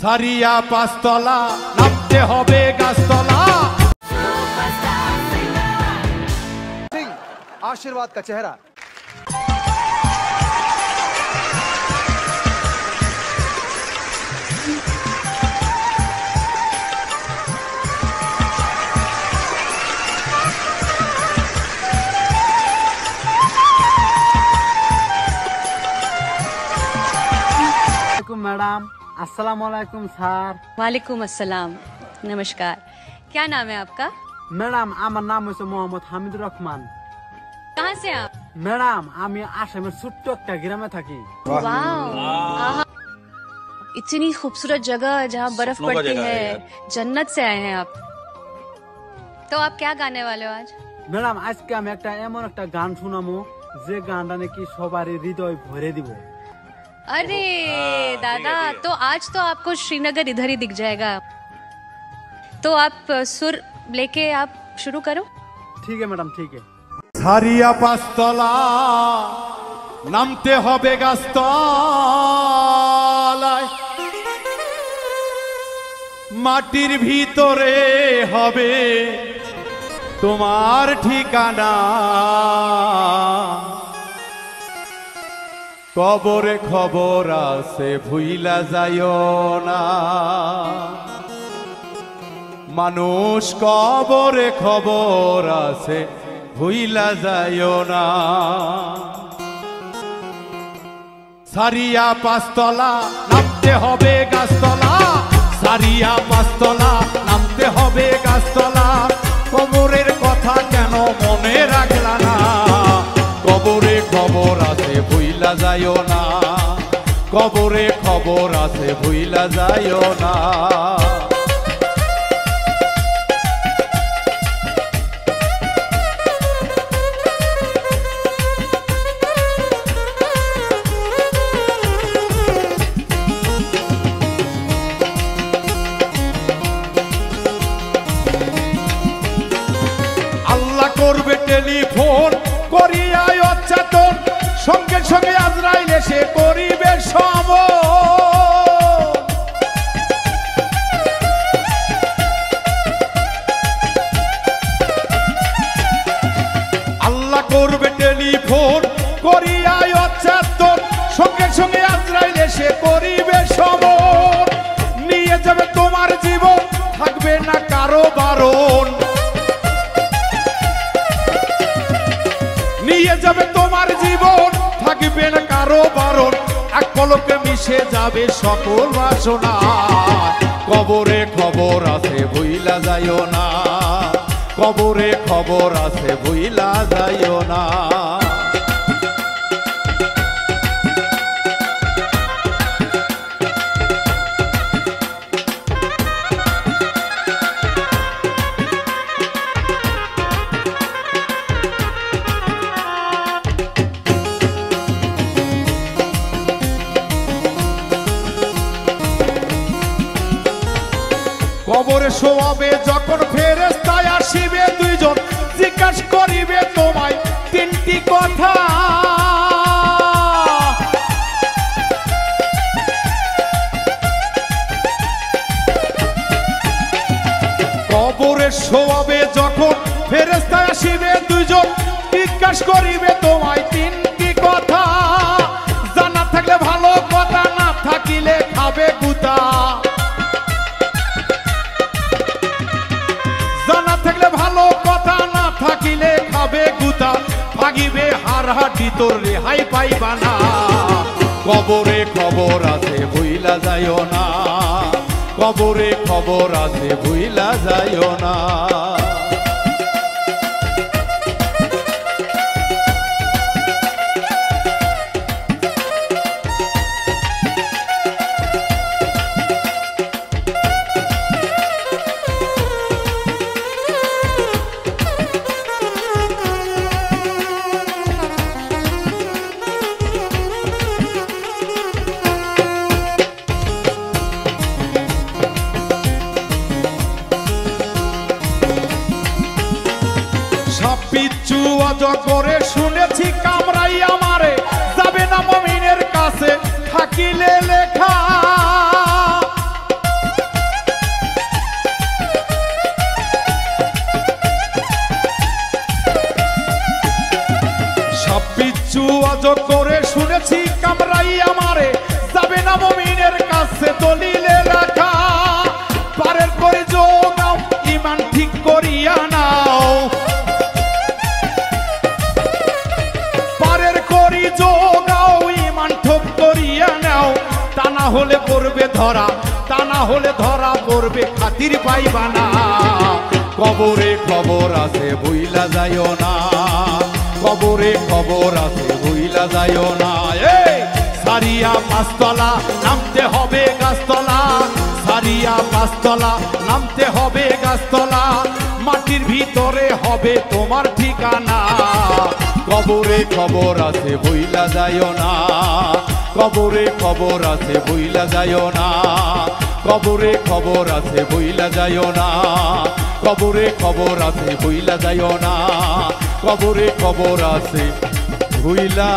সারিয়া পাঁচতলা নামতে হবে গাছতলা। आशीर्वाद का चेहरा। मैडम अस्सलाम वालेकुम सर। वालेकुम अस्सलाम, नमस्कार। क्या नाम है आपका? मैडम আমার নাম হচ্ছে মোহাম্মদ হামিদুর রহমান। कहाँ से आप? मैडम আমি আসামের ছোট্ট একটা গ্রামে থাকি। वाह, इतनी खूबसूरत जगह जहाँ बर्फ पड़ती है, जन्नत से आए हैं आप। तो आप क्या गाने वाले हो आज? मैडम আজকে আমি একটা এমন একটা গান শোনাবো যে গানটা নাকি সবারই হৃদয় ভরে দিব। अरे दादा, तो आज तो आपको श्रीनगर इधर ही दिख जाएगा। तो आप सुर लेके आप शुरू करो। ठीक है मैडम, ठीक है। সারিয়া পাঁচতলা নামতে হবে গাছতলায়, মাটির ভিতরে হবে তোমার ঠিকানা। কবরে খবর আছে ভুইলা যাইও না, মানুষ কবরে খবর আছে ভুইলা যাইও না। সারিয়া পাঁচতলা নামতে হবে গাছতলা, সারিয়া পাঁচতলা নামতে হবে গাছতলা। কবরের কথা কেন মনে রাখলা না, কবরে খবর আছে ভুইলা যাইও না, কবরে খবর আছে ভুইলা যাইও না। আল্লাহ করবে টেলিফোন করিয়া অচেতন, সঙ্গে সঙ্গে আজরাইল এসে করিবে সমন। আল্লাহ করবে টেলিফোন করিয়া অচেতন, সঙ্গে সঙ্গে আজরাইল এসে করিবে সমন। নিয়ে যাবে তোমার জীবন, থাকবে না কারো বারণ। নিয়ে যাবে তোমার জীবন, থাকবে না কারো বারণ। এক পলকে মিশে যাবে সকল বাসনা, কবরে খবর আছে ভুইলা যাইও না, কবরে খবর আছে ভুইলা যাইও না। কবরে শোয়াবে যখন ফেরেশতা আসিবে দুইজন, জিজ্ঞাসা করিবে তোমায় তিনটি কথা। কবরে শোয়াবে যখন ফেরেশতা আসিবে দুইজন, জিজ্ঞাসা করিবে তোমায় তিনটি কথা। জানা থাকলে ভালো কথা, না থাকিলে খাবে গুতা। জানা থাকলে ভালো কথা, না থাকিলে খাবে গুতা। ভাগিবে হাড়হাটি তোর রেহাই পাইবা না, কবরে খবর আছে ভুইলা যাইও না, কবরে খবর আছে ভুইলা যাইও না। পিচ্ছু অজগরে শুনেছি কামড়াই আমারে, যাবে না মুমিনের কাছে থাকিলে লেখা। অভিযোগ করে শুনেছি কামরাই আমারে যাবে না মুমিনের কাছে দলিলে রাখা পারের করে যোগাও ইমান ঠিক করিয়া নাও পারের করি যোগাও ইমান ঠিক করিয়া নাও তা না হলে পড়বে ধরা তা না হলে ধরা পড়বে খাতির পাইবা না কবরে খবর আছে ভুইলা যাইও না কবরে খবর আছে ভুইলা যাইও না এই সারিয়া পাঁচতলা নামতে হবে গাছতলা সারিয়া পাঁচতলা নামতে হবে গাছতলা মাটির ভিতরে হবে তোমার ঠিকানা কবরে খবর আছে ভুইলা যাইও না কবরে খবর আছে ভুইলা যাইও না কবরে খবর আছে ভুইলা যাইও না কবরে খবর আছে ভুইলা যাইও না কবরে খবর আছে ভুইলা